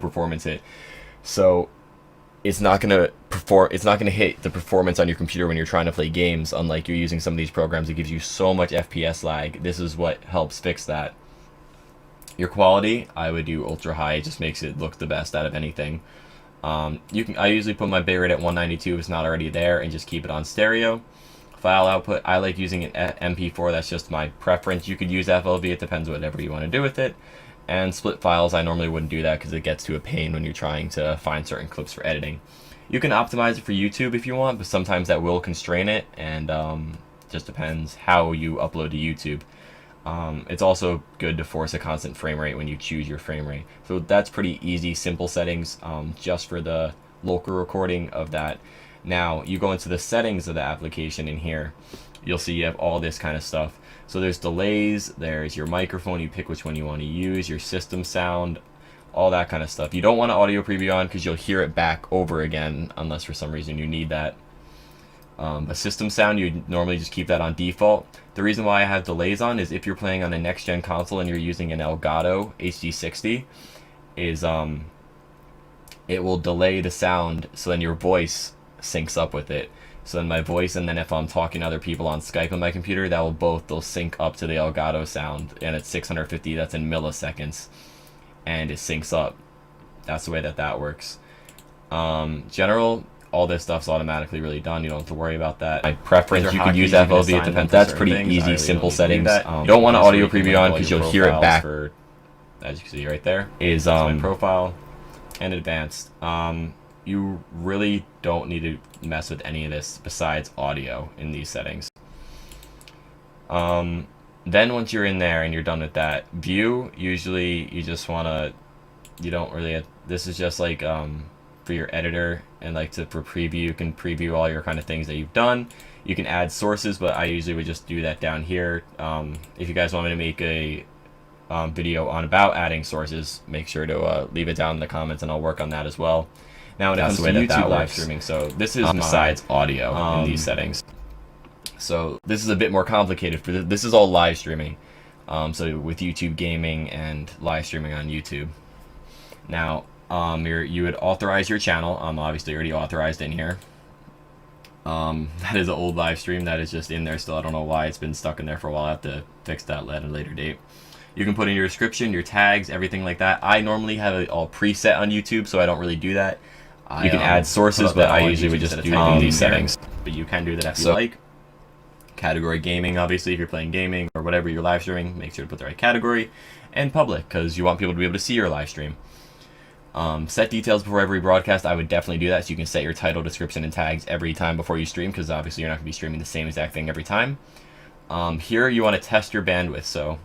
performance hit. So it's not gonna perform. It's not gonna hit the performance on your computer when you're trying to play games. Unlike you're using some of these programs, it gives you so much FPS lag. This is what helps fix that. Your quality, I would do ultra high. It just makes it look the best out of anything. I usually put my bitrate at 192 if it's not already there, and just keep it on stereo. File output, I like using an MP4. That's just my preference. You could use FLV. It depends whatever you want to do with it. And split files, I normally wouldn't do that because it gets to a pain when you're trying to find certain clips for editing. You can optimize it for YouTube if you want, but sometimes that will constrain it, and just depends how you upload to YouTube. It's also good to force a constant frame rate when you choose your frame rate. So that's pretty easy, simple settings just for the local recording of that. Now you go into the settings of the application in here, you'll see you have all this kind of stuff. So there's delays, there's your microphone, you pick which one you want to use, your system sound, all that kind of stuff. You don't want to audio preview on because you'll hear it back over again unless for some reason you need that. A system sound, you normally just keep that on default. The reason why I have delays on is if you're playing on a next gen console and you're using an Elgato HD60, is it will delay the sound, so then your voice syncs up with it. So then my voice, and then if I'm talking to other people on Skype on my computer, that will they'll sync up to the Elgato sound, and it's 650, that's in milliseconds, and it syncs up. That's the way that works. General, all this stuff's automatically really done. You don't have to worry about that. My preference, you could use FLV, it depends. That's pretty easy, simple settings. You don't want to audio preview on because you'll hear it back. As you can see right there, is my profile and advanced. You really don't need to mess with any of this besides audio in these settings. Then once you're in there and you're done with that, view, usually you just want to, you don't really, this is just like for your editor, and like for preview, you can preview all your kind of things that you've done. You can add sources, but I usually would just do that down here. If you guys want me to make a video on about adding sources, make sure to leave it down in the comments and I'll work on that as well. Now when it comes to YouTube live streaming, so this is besides audio in these settings. So this is a bit more complicated. For this is all live streaming. So with YouTube gaming and live streaming on YouTube. Now you would authorize your channel. Obviously already authorized in here. That is an old live stream that is just in there still. I don't know why it's been stuck in there for a while. I have to fix that at a later date. You can put in your description, your tags, everything like that. I normally have it all preset on YouTube, so I don't really do that. You can add sources, but I usually would just do these settings. But you can do that if you like. Category gaming, obviously, if you're playing gaming or whatever you're live streaming, make sure to put the right category. And public, because you want people to be able to see your live stream. Set details before every broadcast, I would definitely do that, so you can set your title, description, and tags every time before you stream, because obviously you're not going to be streaming the same exact thing every time. Here you want to test your bandwidth, so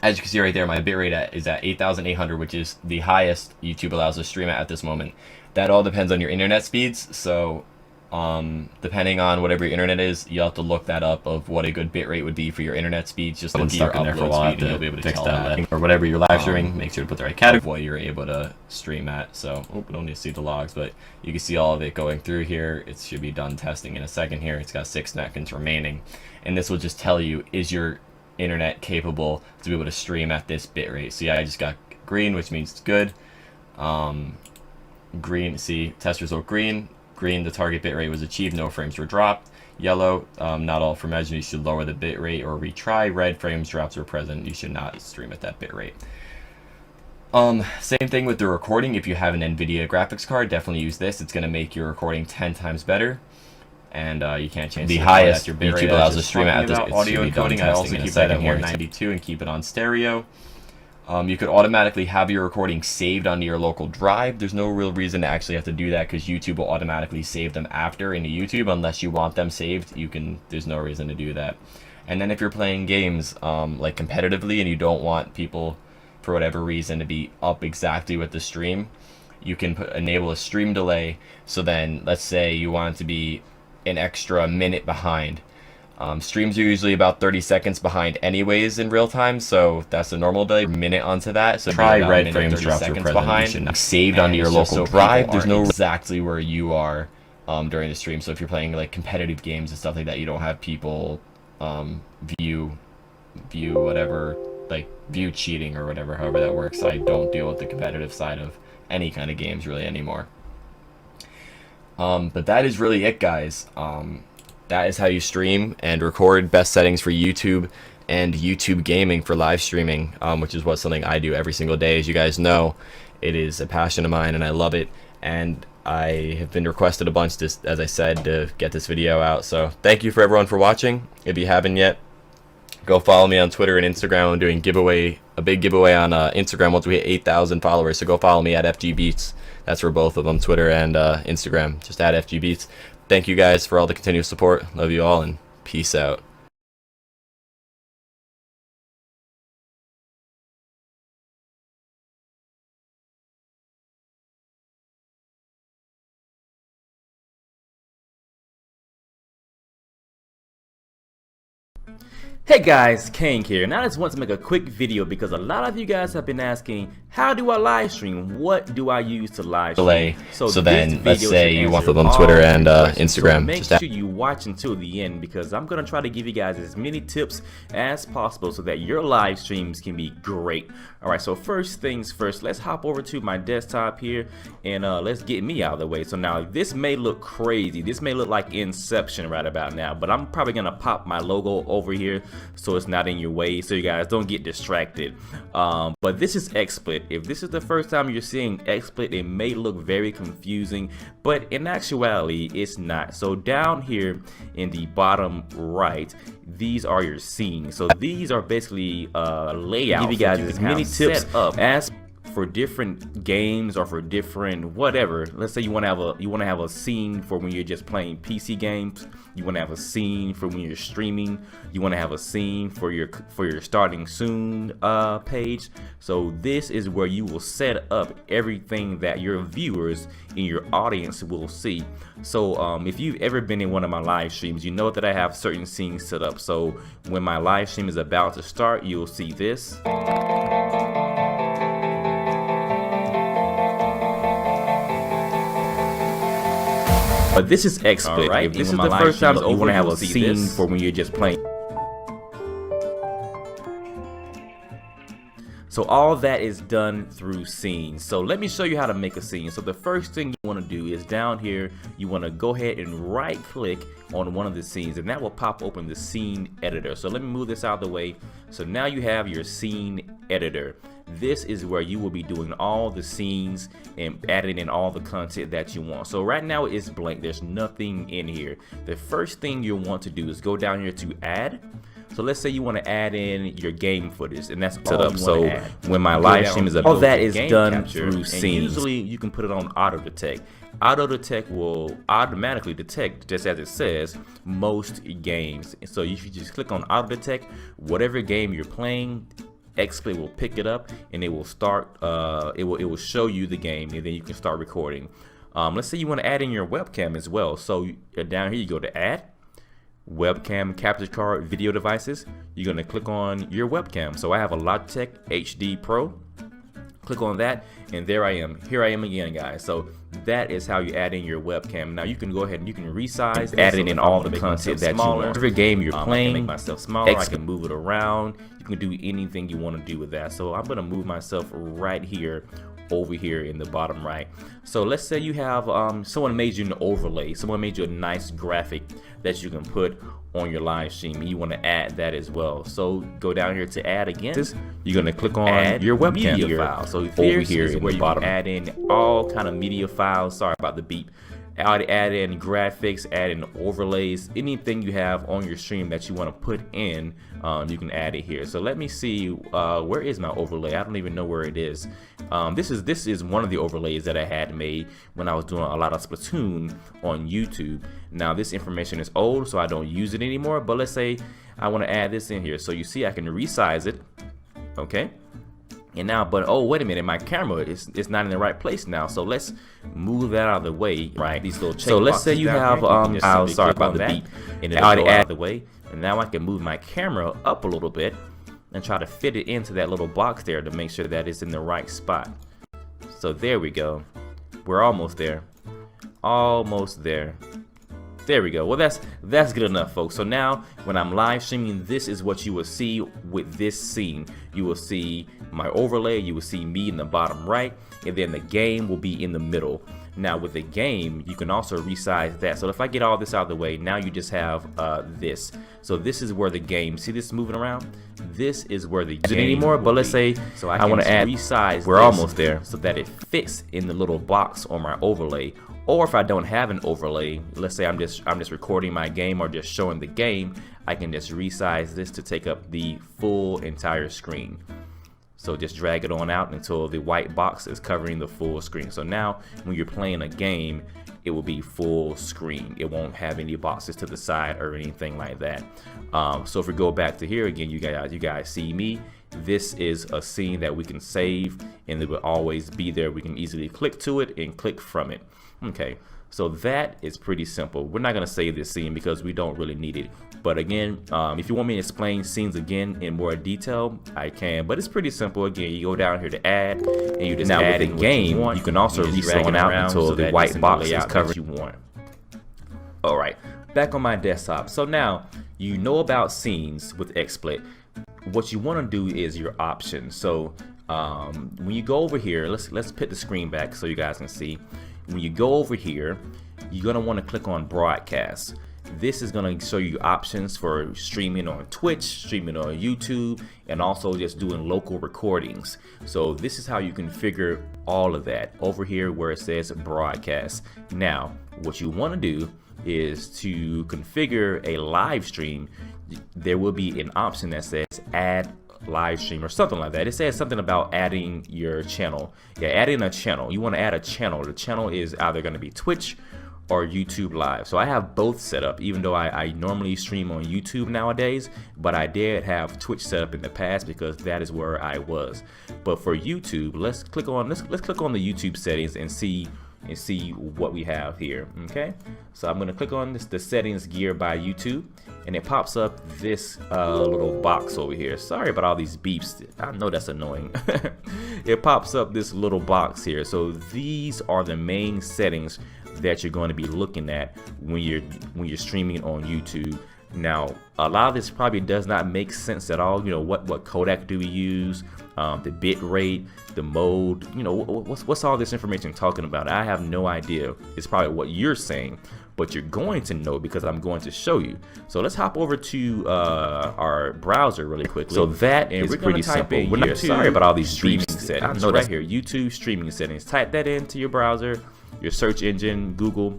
as you can see right there, my bitrate is at 8,800, which is the highest YouTube allows us to stream at this moment. That all depends on your internet speeds, so depending on whatever your internet is, you'll have to look that up of what a good bitrate would be for your internet speeds. Just look at your upload speed and you'll be able to tell that. Or whatever you're live streaming, make sure to put the right category of what you're able to stream at. So, we don't need to see the logs, but you can see all of it going through here. It should be done testing in a second here. It's got 6 seconds remaining. And this will just tell you, is your internet capable to be able to stream at this bitrate? So yeah, I just got green, which means it's good. Green, see, test result green. Green, the target bitrate was achieved, no frames were dropped. Yellow, not all frames, you should lower the bitrate or retry. Red, frames drops were present, you should not stream at that bitrate. Same thing with the recording. If you have an NVIDIA graphics card, definitely use this. It's going to make your recording 10 times better. And you can't change the highest your bitrate allows us to stream at this. Audio encoding, I also keep that at 192 and keep it on stereo. You could automatically have your recording saved onto your local drive. There's no real reason to actually have to do that because YouTube will automatically save them after into YouTube unless you want them saved. There's no reason to do that. And then if you're playing games like competitively and you don't want people for whatever reason to be up exactly with the stream, you can enable a stream delay. So then let's say you want it to be an extra minute behind. Streams are usually about 30 seconds behind anyways in real time, so that's the normal delay. Minute onto that, so try red frames drops seconds behind. Saved onto your local drive. There's no exactly where you are during the stream. So if you're playing like competitive games and stuff like that, you don't have people view whatever, like view cheating or whatever, however that works. I don't deal with the competitive side of any kind of games really anymore. But that is really it, guys. That is how you stream and record. Best settings for YouTube and YouTube gaming for live streaming, which is something I do every single day. As you guys know, it is a passion of mine and I love it. And I have been requested a bunch, as I said, to get this video out. So thank you for everyone for watching. If you haven't yet, go follow me on Twitter and Instagram. I'm doing a big giveaway on Instagram once we hit 8,000 followers. So go follow me at FGBeats. That's for both of them, Twitter and Instagram. Just at FGBeats. Thank you guys for all the continuous support. Love you all and peace out. Hey guys, Kane here, and I just want to make a quick video because a lot of you guys have been asking, how do I live stream? What do I use to live stream? So then, let's say you want them on Twitter and Instagram. So make sure you watch until the end because I'm going to try to give you guys as many tips as possible so that your live streams can be great. Alright, so first things first, let's hop over to my desktop here and let's get me out of the way. So now, this may look crazy. This may look like Inception right about now, but I'm probably going to pop my logo over here so it's not in your way, so you guys don't get distracted. But this is XSplit. If this is the first time you're seeing XSplit, it may look very confusing, but in actuality it's not. So down here in the bottom right, these are your scenes. So these are basically layouts. Give you guys as many tips up as for different games or for different whatever. Let's say you want to have a scene for when you're just playing PC games. You want to have a scene for when you're streaming. You want to have a scene for your starting soon page. So this is where you will set up everything that your viewers in your audience will see. So if you've ever been in one of my live streams, you know that I have certain scenes set up. So when my live stream is about to start, you'll see this. But this is XSplit. Right. If this is the first time you want to have a scene for when you're just playing. So all that is done through scenes. So let me show you how to make a scene. So the first thing you want to do is down here, you want to go ahead and right click on one of the scenes and that will pop open the scene editor. So let me move this out of the way. So now you have your scene editor. This is where you will be doing all the scenes and adding in all the content that you want. So right now it's blank, there's nothing in here. The first thing you'll want to do is go down here to add. So let's say you want to add in your game footage, and that's set up. So when my live stream is all that is done through scenes. Usually you can put it on auto detect. Auto detect will automatically detect, just as it says, most games. So if you just click on auto detect, whatever game you're playing, XSplit will pick it up and it will start. It will show you the game, and then you can start recording. Let's say you want to add in your webcam as well. So down here you go to add. Webcam capture card video devices. You're going to click on your webcam. So I have a Logitech HD Pro. Click on that and there I am. Here I am again, guys. So that is how you add in your webcam. Now you can go ahead and you can resize, adding in all the content that you want. Every game you're playing, I can make myself smaller. I can move it around. You can do anything you want to do with that. So I'm going to move myself right here over here in the bottom right. So let's say you have someone made you an overlay, someone made you a nice graphic that you can put on your live stream, and you want to add that as well. So go down here to add again. You're going to click on add your webcam media file. So over here is where you bottom add in all kind of media files. Sorry about the beep. Add in graphics, add in overlays, anything you have on your stream that you want to put in, you can add it here. So let me see, where is my overlay? I don't even know where it is. This is one of the overlays that I had made when I was doing a lot of Splatoon on YouTube. Now this information is old, so I don't use it anymore, but let's say I want to add this in here. So you see I can resize it, okay? And now, but oh, wait a minute, my camera is not in the right place now. So let's move that out of the way, right? These little check So let's say you have, sorry about the beep, and then I'll add the way. And now I can move my camera up a little bit and try to fit it into that little box there to make sure that it's in the right spot. So there we go. We're almost there. Almost there. There we go. Well, that's good enough, folks. So now when I'm live streaming, this is what you will see with this scene. You will see my overlay, you will see me in the bottom right, and then the game will be in the middle. Now with the game, you can also resize that. So if I get all this out of the way, now you just have this. So this is where the game, see this moving around? This is where the game anymore, but let's say so I want to add resize. We're almost there, so that it fits in the little box on my overlay. Or if I don't have an overlay, let's say I'm just recording my game or just showing the game, I can just resize this to take up the full entire screen. So just drag it on out until the white box is covering the full screen. So now when you're playing a game, it will be full screen. It won't have any boxes to the side or anything like that. So if we go back to here again, you guys see me. This is a scene that we can save, and it will always be there. We can easily click to it and click from it. Okay, so that is pretty simple. We're not gonna save this scene because we don't really need it. But again, if you want me to explain scenes again in more detail, I can. But it's pretty simple. Again, you go down here to add, and you just add in game. You can also reset it out until the white box is covered you want. All right, back on my desktop. So now you know about scenes with XSplit. What you want to do is your options. So when you go over here, let's put the screen back so you guys can see. When you go over here, you're gonna want to click on broadcast. This is gonna show you options for streaming on Twitch, streaming on YouTube, and also just doing local recordings. So this is how you configure all of that over here where it says broadcast. Now, what you want to do is to configure a live stream. There will be an option that says add live stream or something like that. It says something about adding your channel. Yeah, adding a channel. You want to add a channel. The channel is either going to be Twitch or YouTube Live. So I have both set up, even though I normally stream on YouTube nowadays, but I did have Twitch set up in the past because that is where I was. But for YouTube, let's click on the YouTube settings and see what we have here. Okay, so I'm gonna click on the settings gear by YouTube, and it pops up this little box over here. Sorry about all these beeps, I know that's annoying. It pops up this little box here. So these are the main settings that you're going to be looking at when you're streaming on YouTube. Now, a lot of this probably does not make sense at all. You know, what codec do we use, the bit rate, the mode, you know, what's all this information talking about? I have no idea. It's probably what you're saying, but you're going to know because I'm going to show you. So let's hop over to our browser really quickly. So that is pretty simple. We're not sorry about all these streaming settings. I know right here, YouTube streaming settings. Type that into your browser, your search engine, Google.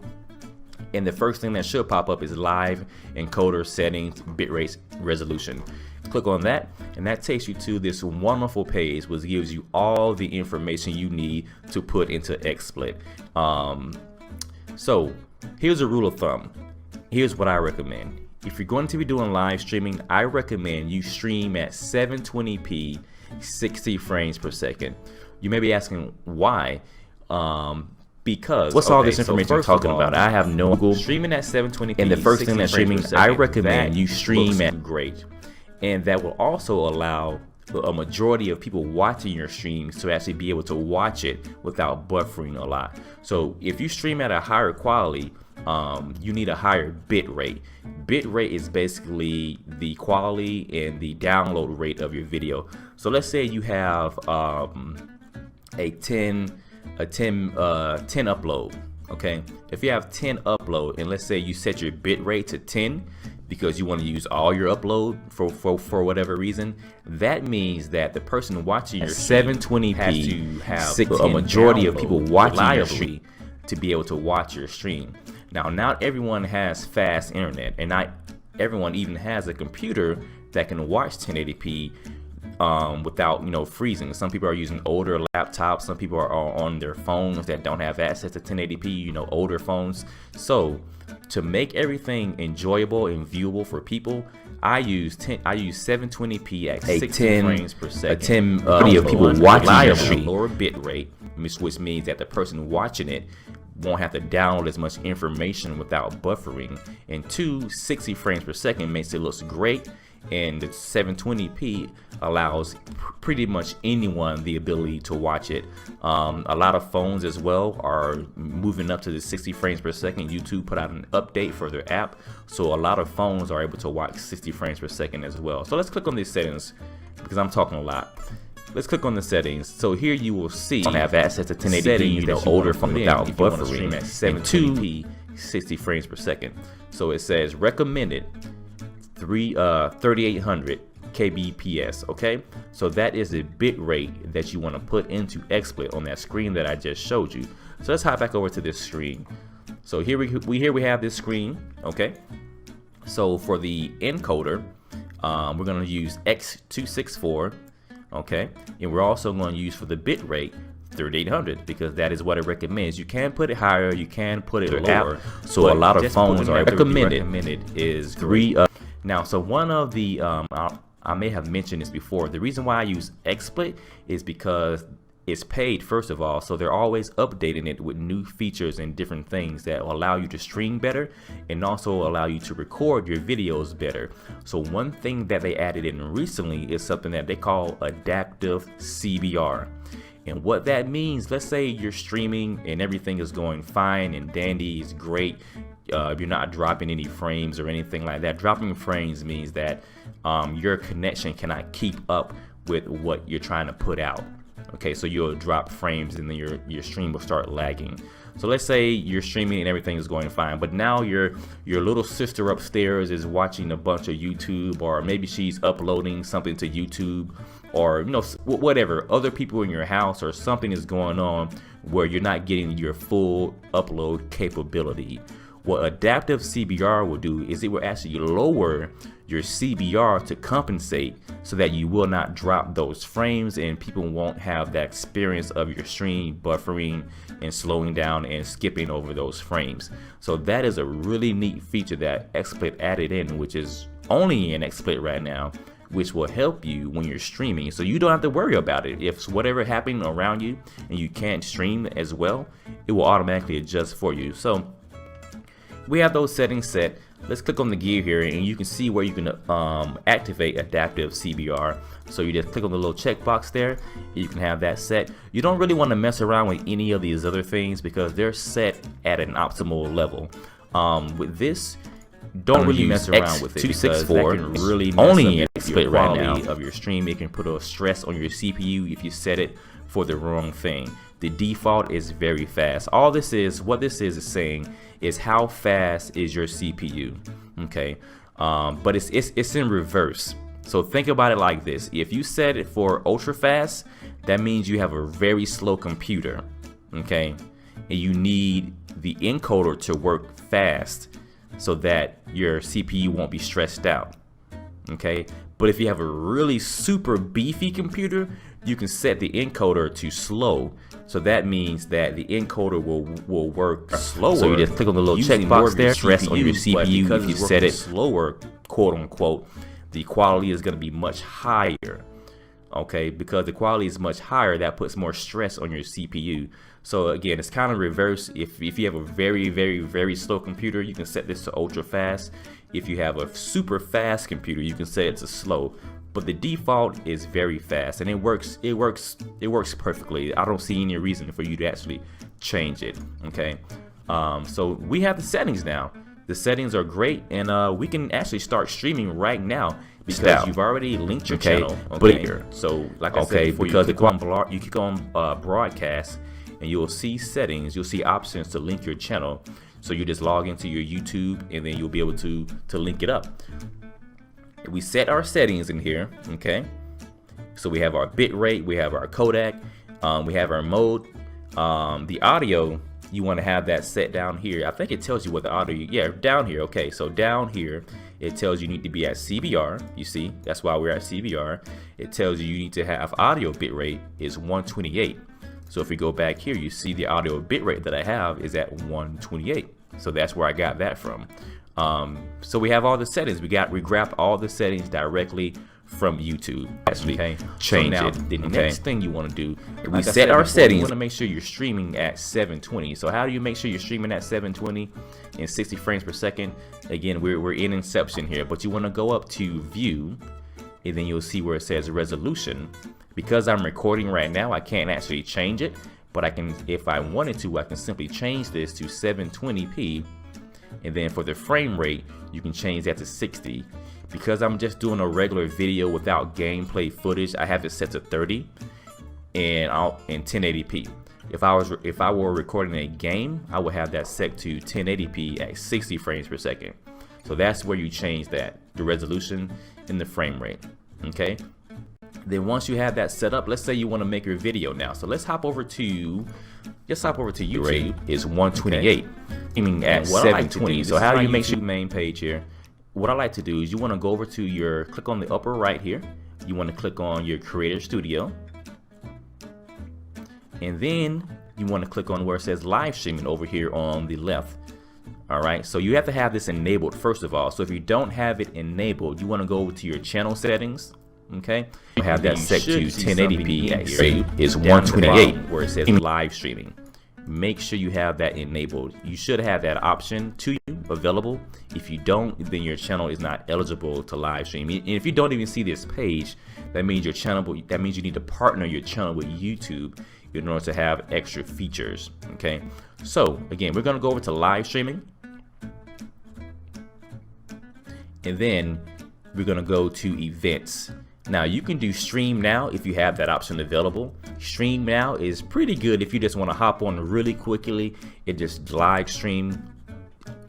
And the first thing that should pop up is live encoder settings, bitrate, resolution. Click on that, and that takes you to this wonderful page which gives you all the information you need to put into XSplit. So here's a rule of thumb. Here's what I recommend. If you're going to be doing live streaming, I recommend you stream at 720p, 60 frames per second. You may be asking why. Because what's all this information talking about? I have no Google streaming at 720p. And the first thing that's streaming, I recommend you stream at great, and that will also allow a majority of people watching your streams to actually be able to watch it without buffering a lot. So if you stream at a higher quality, you need a higher bit rate. Bit rate is basically the quality and the download rate of your video. So let's say you have a 10 upload. Okay, if you have 10 upload, and let's say you set your bit rate to 10 because you want to use all your upload for whatever reason, that means that the person watching your 720p has to have a majority of people watching your stream to be able to watch your stream. Now, not everyone has fast internet, and not everyone even has a computer that can watch 1080p without, you know, freezing. Some people are using older laptops, some people are on their phones that don't have access to 1080p, you know, older phones. So to make everything enjoyable and viewable for people, I use 720p at 60 frames per second. Of people watching your stream, lower bit rate, which means that the person watching it won't have to download as much information without buffering. And 60 frames per second makes it look great, and the 720p allows pretty much anyone the ability to watch it. A lot of phones as well are moving up to the 60 frames per second. YouTube put out an update for their app, so a lot of phones are able to watch 60 frames per second as well. So let's click on these settings because I'm talking a lot. let's click on the settings. So here you will see have access to 1080p, you know, older phone without buffering, at 720p, 60 frames per second. So it says recommended 3800 kbps. Okay, so that is the bit rate that you want to put into XSplit on that screen that I just showed you. So let's hop back over to this screen. So here we have this screen. Okay, so for the encoder, we're going to use X264. Okay, and we're also going to use for the bit rate 3800 because that is what it recommends. You can put it higher, you can put it lower. So a lot of phones are recommended is 3. Now, so one of the I may have mentioned this before. The reason why I use XSplit is because it's paid, first of all, so they're always updating it with new features and different things that will allow you to stream better and also allow you to record your videos better. So one thing that they added in recently is something that they call adaptive CBR. And what that means, let's say you're streaming and everything is going fine and dandy, is great. You're not dropping any frames or anything like that. Dropping frames means that your connection cannot keep up with what you're trying to put out. Okay, so you'll drop frames and then your stream will start lagging. So let's say you're streaming and everything is going fine, but now your little sister upstairs is watching a bunch of YouTube, or maybe she's uploading something to YouTube, or you know, whatever, other people in your house, or something is going on where you're not getting your full upload capability. What adaptive CBR will do is it will actually lower your CBR to compensate so that you will not drop those frames and people won't have that experience of your stream buffering and slowing down and skipping over those frames. So that is a really neat feature that XSplit added in, which is only in XSplit right now, which will help you when you're streaming, so you don't have to worry about it. If whatever happened around you and you can't stream as well, it will automatically adjust for you. So we have those settings set. Let's click on the gear here and you can see where you can activate adaptive CBR. So you just click on the little checkbox there, you can have that set. You don't really want to mess around with any of these other things because they're set at an optimal level. With this, don't really mess around with it because that can really mess only up the quality of your stream. It can put a stress on your CPU if you set it for the wrong thing. The default is very fast. All this is, what this is saying is how fast is your CPU, okay? But it's in reverse. So think about it like this. If you set it for ultra fast, that means you have a very slow computer, okay? And you need the encoder to work fast so that your CPU won't be stressed out, okay? But if you have a really super beefy computer, you can set the encoder to slow. So that means that the encoder will work slower. So you just click on the little checkbox there, stress on your CPU. If you set it slower, quote unquote, the quality is going to be much higher. Okay, because the quality is much higher, that puts more stress on your CPU. So again, it's kind of reverse. If you have a very slow computer, you can set this to ultra fast. If you have a super fast computer, you can set it to slow. But the default is very fast, and it works perfectly. I don't see any reason for you to actually change it. Okay, so we have the settings now. The settings are great, and we can actually start streaming right now because you've already linked your channel. Okay, so like I said, before you click on broadcast, and you'll see settings. You'll see options to link your channel. So you just log into your YouTube, and then you'll be able to link it up. We set our settings in here, okay? So we have our bit rate, we have our codec, we have our mode. The audio, you want to have that set down here. I think it tells you what the audio, yeah, down here. Okay, so down here, it tells you need to be at CBR. You see, that's why we're at CBR. It tells you need to have audio bit rate is 128. So if we go back here, you see the audio bit rate that I have is at 128. So that's where I got that from. So we have all the settings. We grabbed all the settings directly from YouTube. Okay, change it. The next thing you want to do, we set our settings. You want to make sure you're streaming at 720. So how do you make sure you're streaming at 720 and 60 frames per second? Again, we're in Inception here, but you want to go up to View, and then you'll see where it says Resolution. Because I'm recording right now, I can't actually change it, but I can, if I wanted to, I can simply change this to 720p. And then for the frame rate, you can change that to 60. Because I'm just doing a regular video without gameplay footage, I have it set to 30 and in 1080p. If I were recording a game, I would have that set to 1080p at 60 frames per second. So that's where you change that, the resolution and the frame rate. Okay. Then once you have that set up, let's say you want to make your video now. So let's hop over to YouTube. Rate is 128, aiming at 720. So how do you make sure main page here? What I like to do is you want to go over to click on the upper right here. You want to click on your Creator Studio. And then you want to click on where it says live streaming over here on the left. All right, so you have to have this enabled first of all. So if you don't have it enabled, you want to go over to your channel settings. Okay, you have that set to 1080p. Rate is 128, where it says live streaming. Make sure you have that enabled. You should have that option to you available. If you don't, then your channel is not eligible to live stream. And if you don't even see this page, that means that means you need to partner your channel with YouTube in order to have extra features. Okay, so again, we're gonna go over to live streaming, and then we're gonna go to events. Now you can do stream now if you have that option available. Stream now is pretty good if you just want to hop on really quickly. It just live stream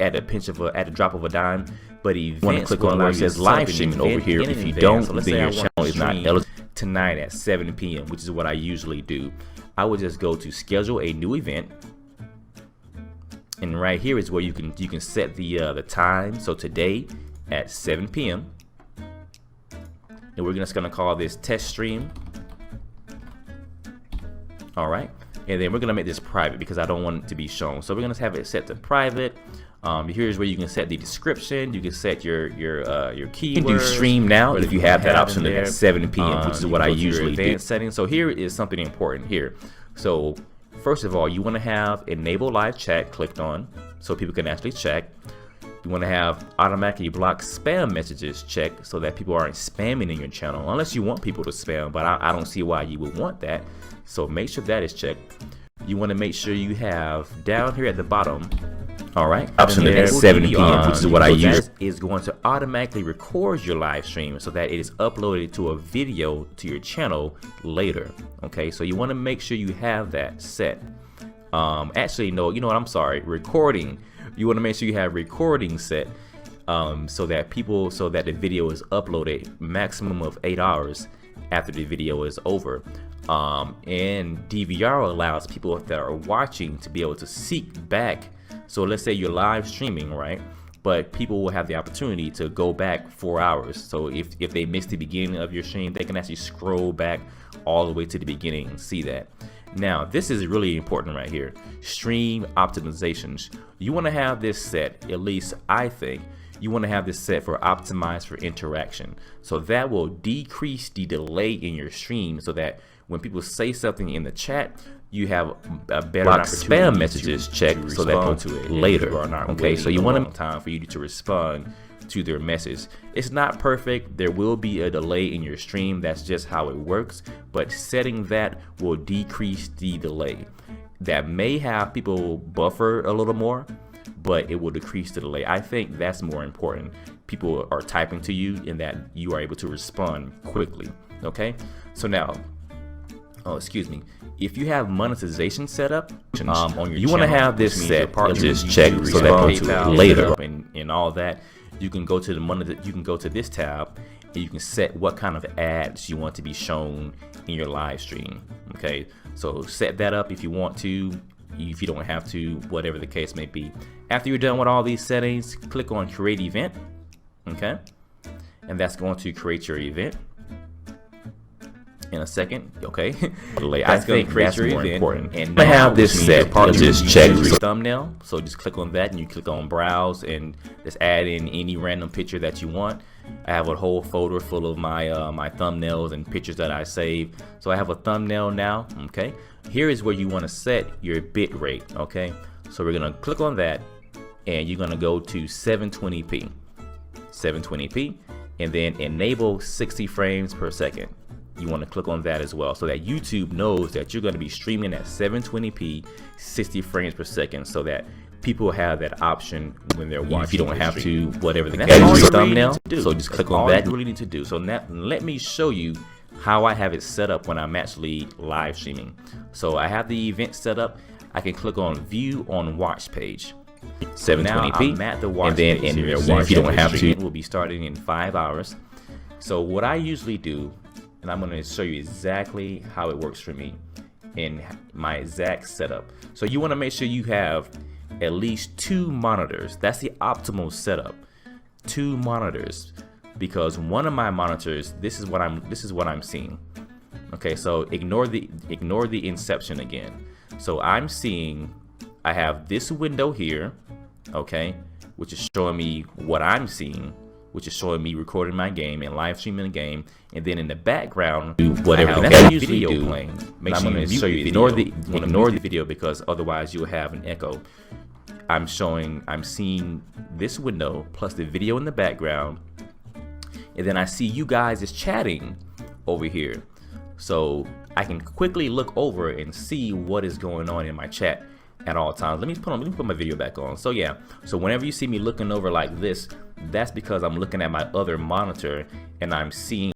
at a drop of a dime. But events, you want to click on where it says live streaming over here. If you don't, then your channel is not eligible. Tonight at 7 p.m., which is what I usually do. I would just go to schedule a new event, and right here is where you can set the time. So today at 7 p.m. and we're just gonna call this test stream. All right, and then we're gonna make this private because I don't want it to be shown. So we're gonna have it set to private. Here's where you can set the description. You can set your keywords. You can do stream now if you have that option at 7 p.m., which is what I usually do. Settings. So here is something important here. So first of all, you want to have enable live chat clicked on so people can actually check. You want to have automatically block spam messages checked so that people aren't spamming in your channel, unless you want people to spam, but I don't see why you would want that. So make sure that is checked. You want to make sure you have down here at the bottom, all right, option at 7 p.m., which is what I use, is going to automatically record your live stream so that it is uploaded to a video to your channel later. Okay, so you want to make sure you have that set. Actually, no, you know what? I'm sorry. Recording. You want to make sure you have recording set so that the video is uploaded maximum of 8 hours after the video is over. And DVR allows people that are watching to be able to seek back. So let's say you're live streaming, right? But people will have the opportunity to go back 4 hours. So if they missed the beginning of your stream, they can actually scroll back all the way to the beginning and see that. Now, this is really important right here. Stream optimizations. You want to have this set, at least I think, you want to have this set for optimized for interaction. So that will decrease the delay in your stream so that when people say something in the chat, you have a better spam messages checked so that go to it later. Okay, so you want time for you to respond to their message. It's not perfect. There will be a delay in your stream. That's just how it works. But setting that will decrease the delay. That may have people buffer a little more, but it will decrease the delay. I think that's more important. People are typing to you and that you are able to respond quickly. Okay, so now, if you have monetization set up on your you want to have this set just checked so that goes to it later and all that. You can go to you can go to this tab and you can set what kind of ads you want to be shown in your live stream. Okay, so set that up if you want to. If you don't have to, whatever the case may be. After you're done with all these settings, click on create event. Okay, and that's going to create your event in a second. Okay, I think that's more important. And I have this set. Just check thumbnail. So just click on that and you click on browse and just add in any random picture that you want. I have a whole folder full of my my thumbnails and pictures that I save. So I have a thumbnail now. Okay, here is where you want to set your bit rate. Okay, so we're gonna click on that and you're gonna go to 720p, and then enable 60 frames per second. You want to click on that as well so that YouTube knows that you're going to be streaming at 720p 60 frames per second, so that people have that option when they're watching. If you don't have to, whatever the that's case all is. you Thumbnail. really need to do. So just click on that. You really need to do. So now let me show you how I have it set up when I'm actually live streaming. So I have the event set up. I can click on View on Watch Page. 720p. I'm at the watch and then page in here. your watch, if you don't have to, it will be starting in 5 hours. So what I usually do, and I'm going to show you exactly how it works for me in my exact setup. So you want to make sure you have at least 2 monitors. That's the optimal setup. 2 monitors, because one of my monitors, this is what I'm seeing. Okay, so ignore the inception again. So I'm seeing, I have this window here, okay, which is showing me what I'm seeing, which is showing me recording my game and live streaming the game, and then in the background, do whatever I the have video video playing. Make sure you show you ignore the video, because otherwise you will have an echo. I'm seeing this window plus the video in the background, and then I see you guys is chatting over here, so I can quickly look over and see what is going on in my chat at all times. Let me put my video back on. So yeah, so whenever you see me looking over like this, that's because I'm looking at my other monitor and I'm seeing